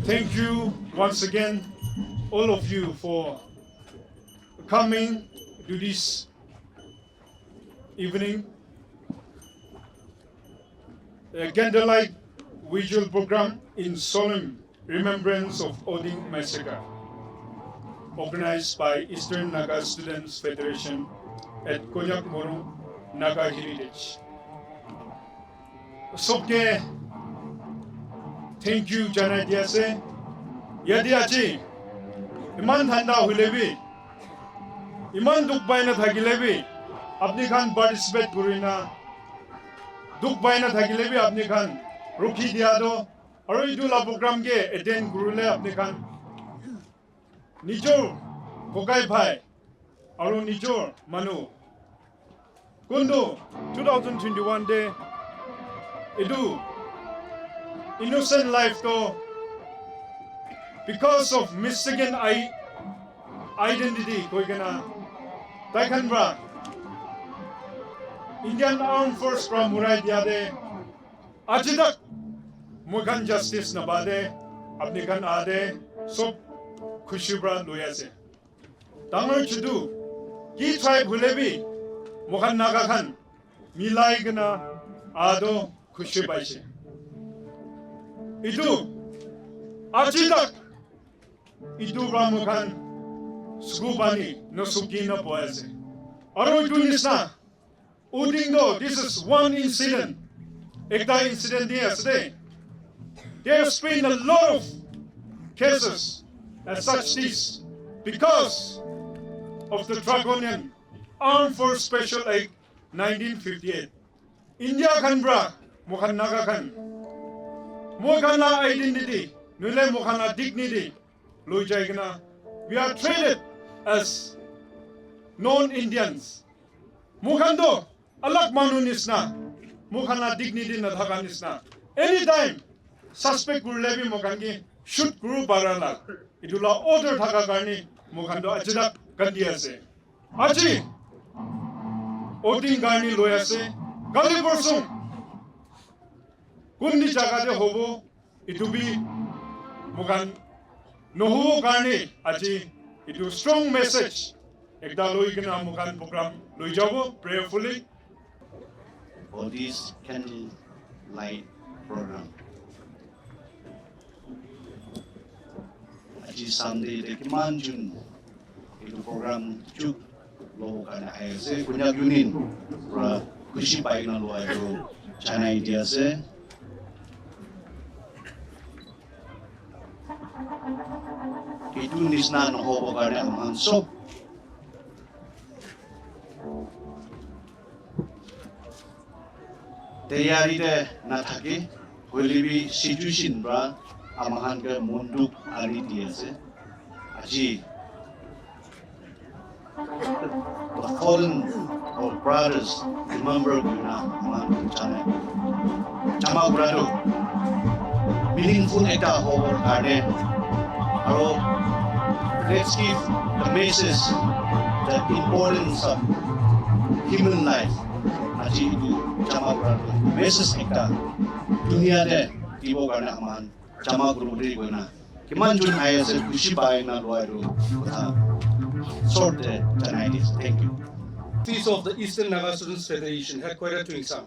Thank you once again, all of you, for coming to this evening. A candlelight vigil program in solemn remembrance of Oting massacre, organized by Eastern Naga Students Federation at Konyak Morung, Naga Heritage. Sobke, thank you Jana Diase. Yadi achi, iman thanda hulebi, iman dukbaina thagilebi, apni khan participate kurina, dukbaina thagilebi apni khan rukhi diya do, aru idula program ke attend kurule apni khan nijor kokai bhai, aru nijor manu. Kundu 2021 day, idu innocent life to because of Michigan identity koi kana taikhanbra Indian Armed Force from murai diya de ajidak mugan justice na bade apni khan ade sob khushibra loya se tangar chudu ki tribe hulebi mugan naga khan milai gana ado khushibai se idu ajidak idu ramukan skubani no suki na poese. Aro idu nisna Oting do, this is one incident. Ekta incident yesterday. There's been a lot of cases as such this because of the draconian Armed Force Special Act 1958. India Khanbra, Mukhan Naga Khan, Mukhana identity, Nule Mukhana dignity, we are treated as non-Indians. Mukhando, alak manu nisna, Mukhana dignity na dhaga nisna. Anytime, suspect guru lebi Mukhangi, shoot guru barala. Idula order dhaga karni, Mukhando ajidak kandiya se. Aji, Oting karni loya se, gali borsung. Kundi jagade hobo, itubi Mukhan Nohu Karni, Aji, it was strong message. Ekda loi gana Mukhan program loi jabo prayerfully. For this candlelight program. Aji Sunday de Kiman Jun, itu program juk lo kana ayase Konyak Yunin, pra kushi pai na lo ayo China idea se. Itu nisna no hobo karena amang sob. Tayari de nathake, kulibi situation bra amahan ke munduk ari dia se. Aji, the fallen of brothers remember guna amahan China. Chama brado, meaningful ekta hobo karena. Let's give the message, the importance of human life. Aji itu jama beradu. Message kita dunia de tibo karena aman jama guru beri guna. Kiman jun ayat se kushi bayi na luaru. Short de tonight. Thank you. Office of the Eastern Naga Students Federation, headquartered to Insam,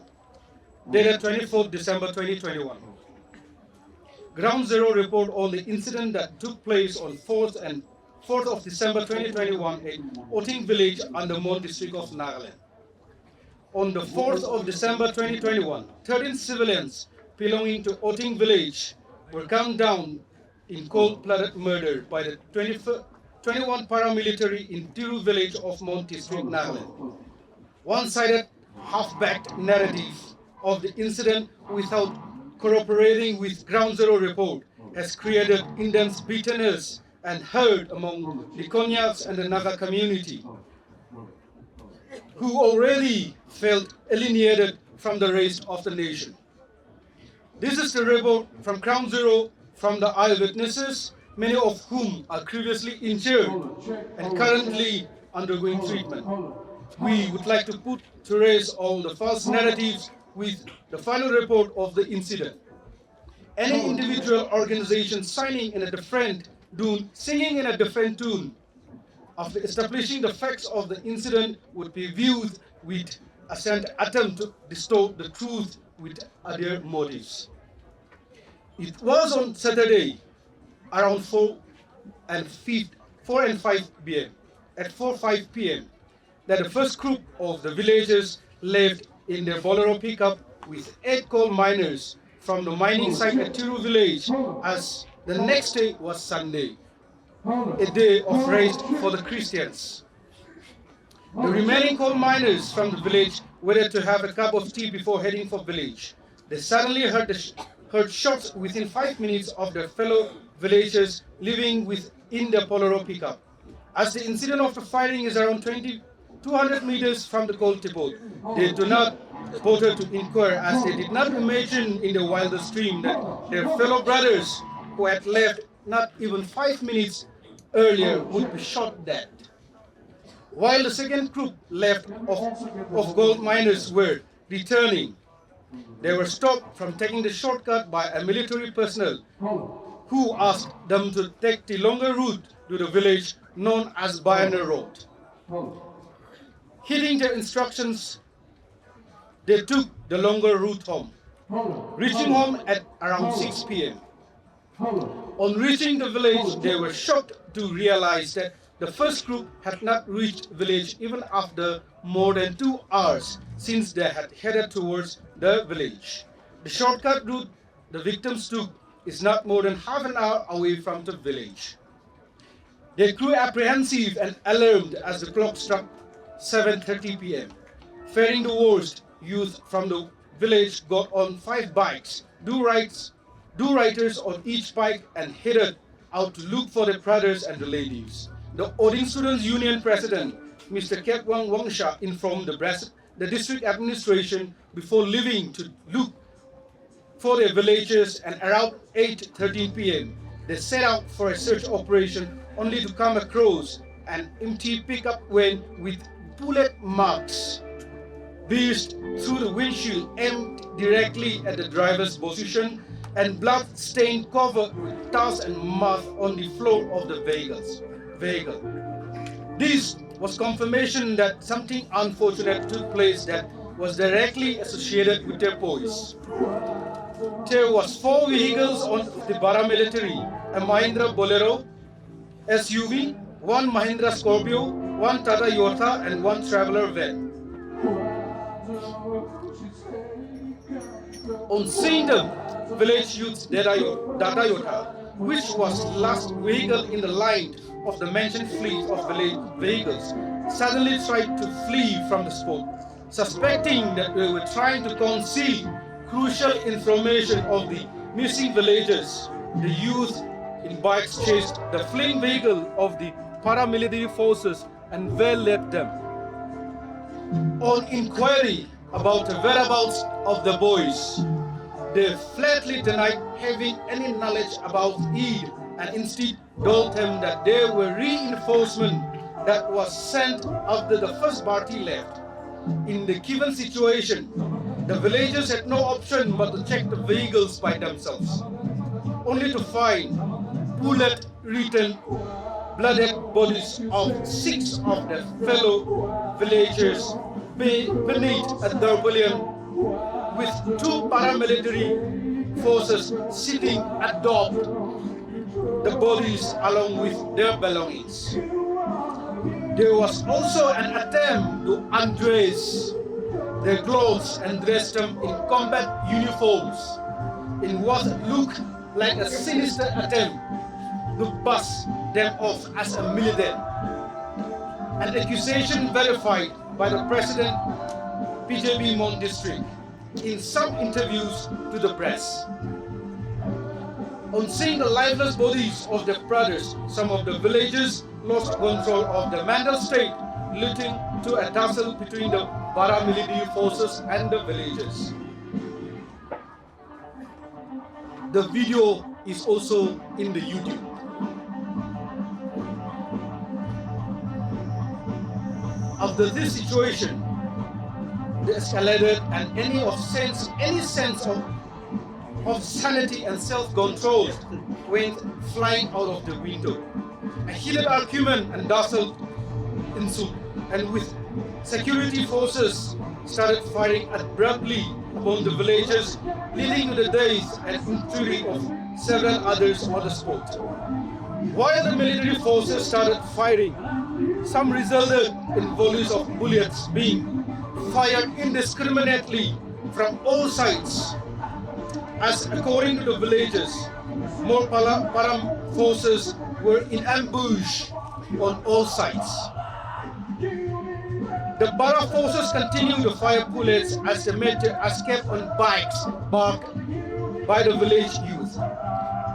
dated 24th December 2021. Ground Zero report on the incident that took place on 4th of December 2021 at Oting village under Mon district of Nagaland. On the 4th of December 2021, 13 civilians belonging to Oting village were gunned down in cold-blooded murder by the 21 paramilitary in Tiru village of Mon district, Nagaland. One-sided, half-backed narrative of the incident without cooperating with Ground Zero report has created intense bitterness and hurt among the Konyaks and the Naga community, who already felt alienated from the rest of the nation. This is the report from Ground Zero from the eyewitnesses, many of whom are grievously injured and currently undergoing treatment. We would like to put to rest all the false narratives with the final report of the incident. any individual organization signing in a different tune, singing in a different tune, after establishing the facts of the incident would be viewed with an attempt to distort the truth with other motives. It was on Saturday around 4 and 5 p.m. At 4:05 p.m. that the first group of the villagers left in their Bolero pickup with 8 coal miners from the mining site at Tiru village, as the next day was Sunday, a day of rest for the Christians. The remaining coal miners from the village waited to have a cup of tea before heading for village. They suddenly heard shots within 5 minutes of their fellow villagers living within their Bolero pickup. As the incident of the firing is around 200 meters from the coal depot, they do not bother to inquire, as they did not imagine in their wildest dream that their fellow brothers who had left not even 5 minutes earlier would be shot dead. While the second group left of gold miners were returning, they were stopped from taking the shortcut by a military personnel who asked them to take the longer route to the village known as Bayana Road. Heeding their instructions, they took the longer route home, reaching home at around 6 p.m. On reaching the village, they were shocked to realize that the first group had not reached village even after more than 2 hours since they had headed towards the village. The shortcut route the victims took is not more than half an hour away from the village. They grew apprehensive and alarmed as the clock struck 7:30 p.m. Fearing the worst, youth from the village got on 5 bikes, do-righters on each bike, and headed out to look for their brothers and relatives. The Oting Students Union President, Mr. Kekwang Wangsha, informed the district administration before leaving to look for their villagers, and around 8:13 p.m. they set out for a search operation only to come across an empty pickup van with bullet marks pierced through the windshield, aimed directly at the driver's position, and blood-stained cover with dust and mud on the floor of the vehicle. This was confirmation that something unfortunate took place that was directly associated with their boys. There was 4 vehicles on the paramilitary: a Mahindra Bolero SUV, 1 Mahindra Scorpio, 1 Tata Yota, and 1 traveler van. On seeing the village youth's Tata Yota, which was the last vehicle in the line of the mentioned fleet of village vehicles, suddenly tried to flee from the spot. Suspecting that they were trying to conceal crucial information of the missing villagers, the youth in bikes chased the fleeing vehicle of the paramilitary forces and well led them. On inquiry about the whereabouts of the boys, they flatly denied having any knowledge about it, and instead told them that they were reinforcement that was sent after the first party left. In the given situation, the villagers had no option but to check the vehicles by themselves, only to find bullet-ridden, blooded bodies of 6 of their fellow villagers beneath a tarpaulin, with 2 paramilitary forces sitting atop the bodies along with their belongings. There was also an attempt to undress their clothes and dress them in combat uniforms in what looked like a sinister attempt to pass them off as a militant. An accusation verified by the President PJB Mon District in some interviews to the press. On seeing the lifeless bodies of their brothers, some of the villagers lost control of the mental state, leading to a tussle between the paramilitary forces and the villagers. The video is also in the YouTube. After this situation, they escalated, and any sense of of sanity and self-control went flying out of the window. A heated argument and tussle ensued, and with security forces started firing abruptly upon the villagers, leading to the death and injury of several others on the spot. While the military forces started firing, some resulted in volleys of bullets being fired indiscriminately from all sides. As according to the villagers, more Param forces were in ambush on all sides. The Para forces continued to fire bullets as they made their escape on bikes backed by the village youth,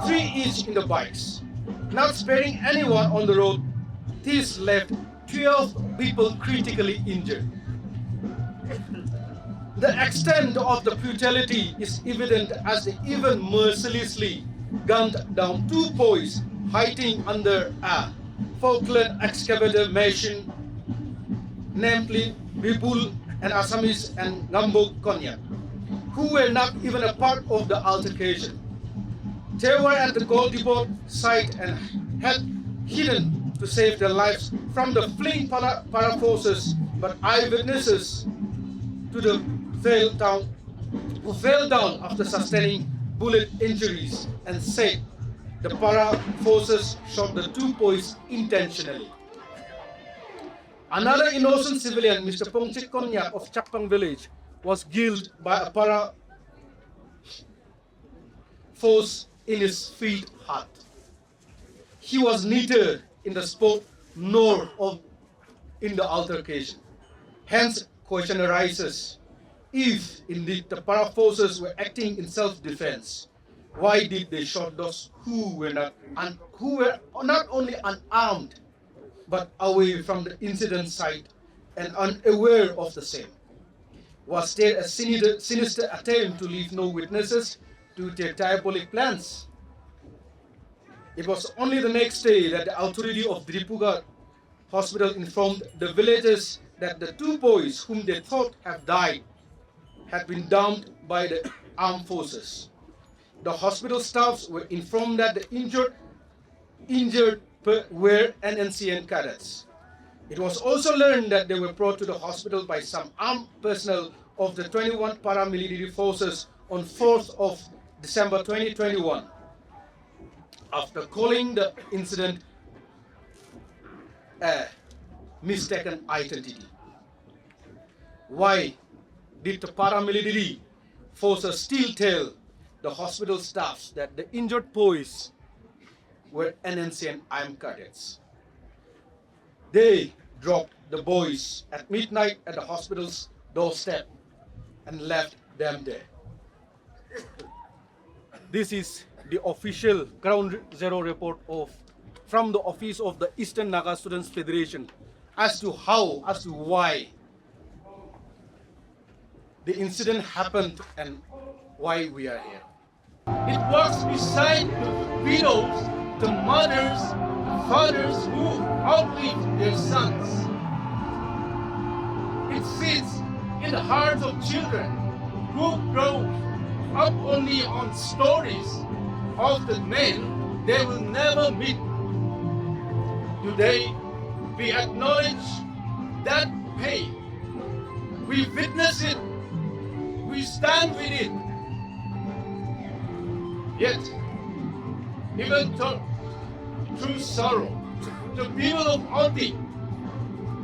3 each in the bikes. Not sparing anyone on the road, this left 12 people critically injured. The extent of the brutality is evident as they even mercilessly gunned down 2 boys hiding under a Falkland excavator machine, namely Bibul and Assamese and Kisama Konyak, who were not even a part of the altercation. They were at the gold depot site and had hidden to save their lives from the fleeing para forces, but eyewitnesses to the who fell down after sustaining bullet injuries and said the para forces shot the 2 boys intentionally. Another innocent civilian, Mr. Pongchik Konyak of Chakpang village, was killed by a para force in his field hut. He was neither in the sport nor in the altercation. Hence, question arises: if indeed the para forces were acting in self-defense, why did they shoot those who were not only unarmed but away from the incident site and unaware of the same? Was there a sinister attempt to leave no witnesses to their diabolic plans? It was only the next day that the authority of Dripuga Hospital informed the villagers that the 2 boys whom they thought have died had been dumped by the armed forces. The hospital staffs were informed that the injured were NNCN cadets. It was also learned that they were brought to the hospital by some armed personnel of the 21 paramilitary forces on 4th of December 2021. After calling the incident a mistaken identity. Why did the paramilitary forces still tell the hospital staffs that the injured boys were NNCN armed cadets? They dropped the boys at midnight at the hospital's doorstep and left them there. This is the official ground zero report from the office of the Eastern Naga Students Federation as to why the incident happened and why we are here. It walks beside the widows, the mothers, the fathers who outlived their sons. It sits in the hearts of children who grow up only on stories of the men they will never meet. Today, we acknowledge that pain. We witness it. We stand with it. Yet, even through sorrow, the people of Oting,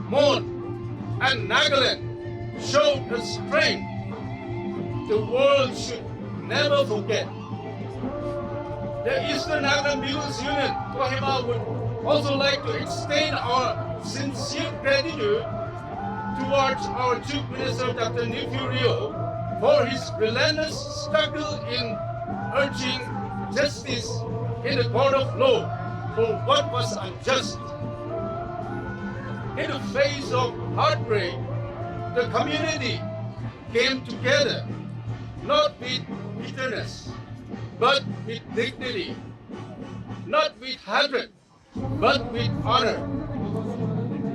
Mon, and Nagaland showed the strength the world should never forget. The Eastern Nagaland People's Union, Kohima, would also like to extend our sincere gratitude towards our Chief Minister, Dr. Nifu Rio, for his relentless struggle in urging justice in the court of law for what was unjust. In the face of heartbreak, the community came together, not with bitterness, but with dignity, not with hatred, but with honor,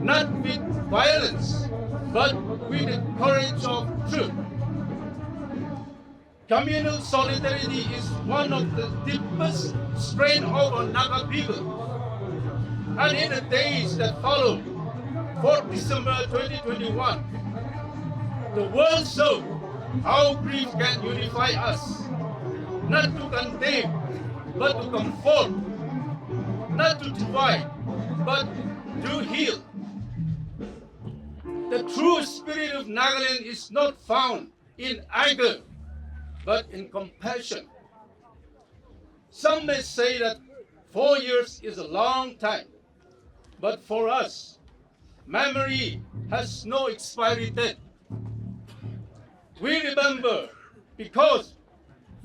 not with violence, but with the courage of truth. Communal solidarity is one of the deepest strain of our Naga people. And in the days that followed, 4th December 2021, the world saw how grief can unify us, not to condemn, but to comfort, not to divide, but to heal. The true spirit of Nagaland is not found in anger, but in compassion. Some may say that 4 years is a long time, but for us, memory has no expiry date. We remember because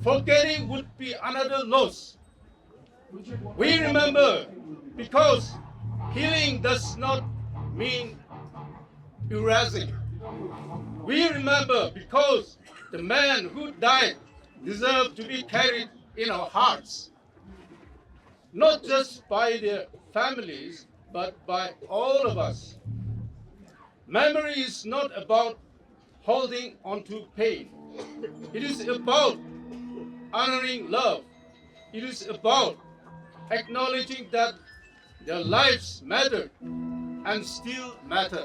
forgetting would be another loss. We remember because healing does not mean erasing. We remember because the man who died deserved to be carried in our hearts, not just by their families, but by all of us. Memory is not about holding on to pain. It is about honoring love. It is about acknowledging that their lives matter and still matter.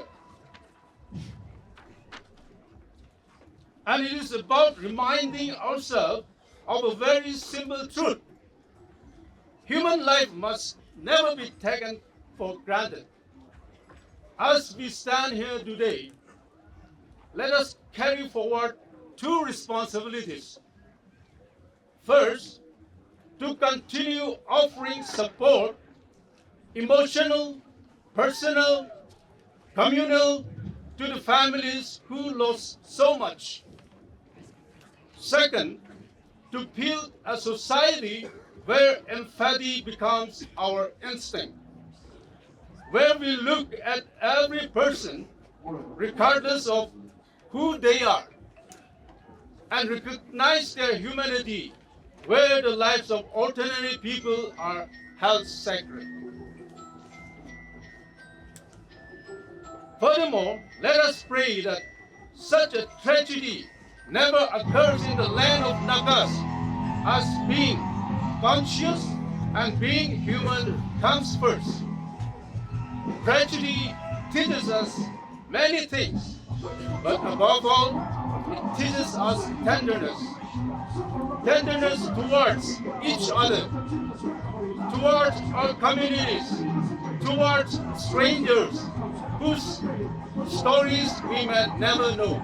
And it is about reminding ourselves of a very simple truth. Human life must never be taken for granted. As we stand here today, let us carry forward two responsibilities. First, to continue offering support, emotional, personal, communal, to the families who lost so much. Second, to build a society where empathy becomes our instinct, where we look at every person, regardless of who they are, and recognize their humanity, where the lives of ordinary people are held sacred. Furthermore, let us pray that such a tragedy never occurs in the land of Nagas, as being conscious and being human comes first. Tragedy teaches us many things, but above all, it teaches us tenderness. Tenderness towards each other, towards our communities, towards strangers whose stories we may never know.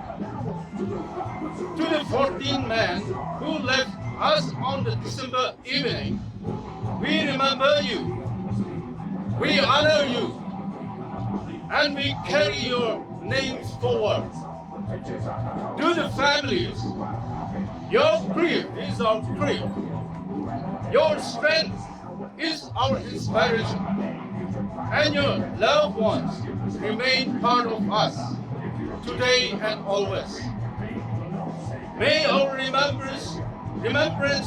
To the 14 men who left us on the December evening, we remember you, we honor you, and we carry your names forward. To the families, your grief is our grief. Your strength is our inspiration. And your loved ones remain part of us, today and always. May our remembrance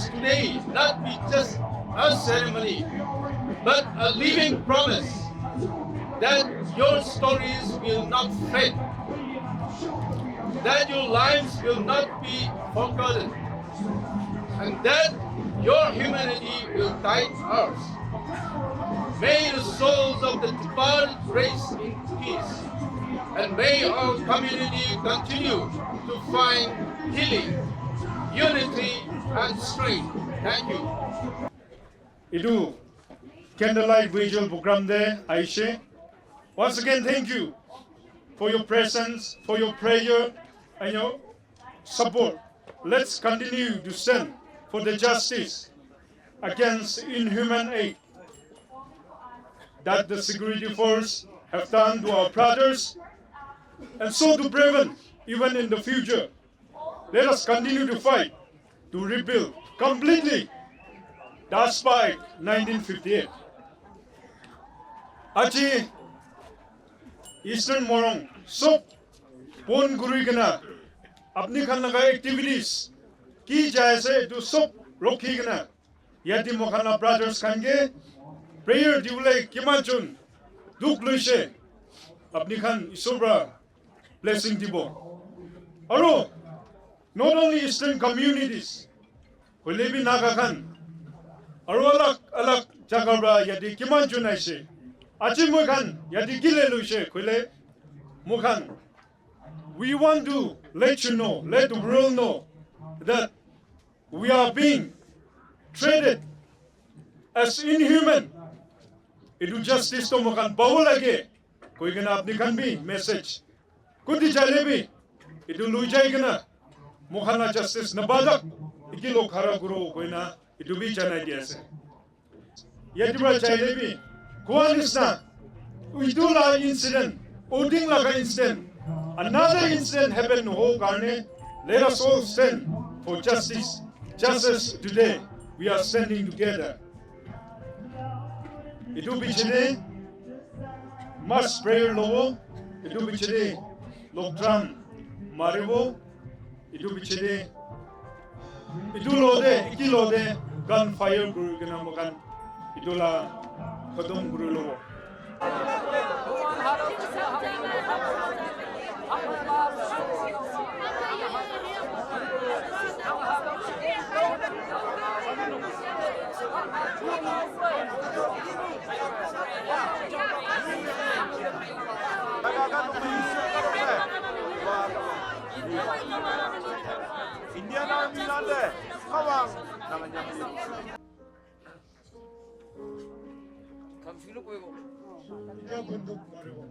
today not be just a ceremony, but a living promise that your stories will not fade, that your lives will not be forgotten, and that your humanity will guide ours. May the souls of the departed rest in peace, and may our community continue to find healing, unity, and strength. Thank you. Itu candlelight vigil program de Aisha. Once again, thank you for your presence, for your prayer, and your support. Let's continue to stand for the justice against inhuman act that the security force have done to our brothers, and so to prevent even in the future. Let us continue to fight to repeal completely the AFSPA Act 1958. Aji Eastern Morung सब पोन गुरुई गना अपनी खाना का activities की जाए से जो सब रोकी गना यदि मोखाना ब्रदर्स खानगे प्रेयर दिवले किमाचुन दुख लुइसे अपनी खान ईश्वरा ब्लेसिंग दिबो अरो not only Eastern communities, we live in Nagaland, alak jagabra yadi kiman junaise, achimukan yadi gilelushe kule mukan. We want to let you know, let the world know that we are being treated as inhuman. Itu justice to mukan bawa lagi. Koi kena apni kan bi message. Kuti chale bi. Itu lujai kena. Mukana justice na badak. Iki lok hara guru koi na. Itu bi chana dia se. Yadibra chale bi. Kuan isna. Itu la incident. Oting la ka incident. Another incident happened in whole Karne. Let us all stand for justice. Just as today we are standing together. Itu bichine mass prayer logo. Itu bichine lockdown maribo. Itu bichine itu lode iki lode gunfire guru kena makan. Itulah kadam guru logo. Indian Army nande kawang namanya. 감시로 보이고. Dia bunduk maribo.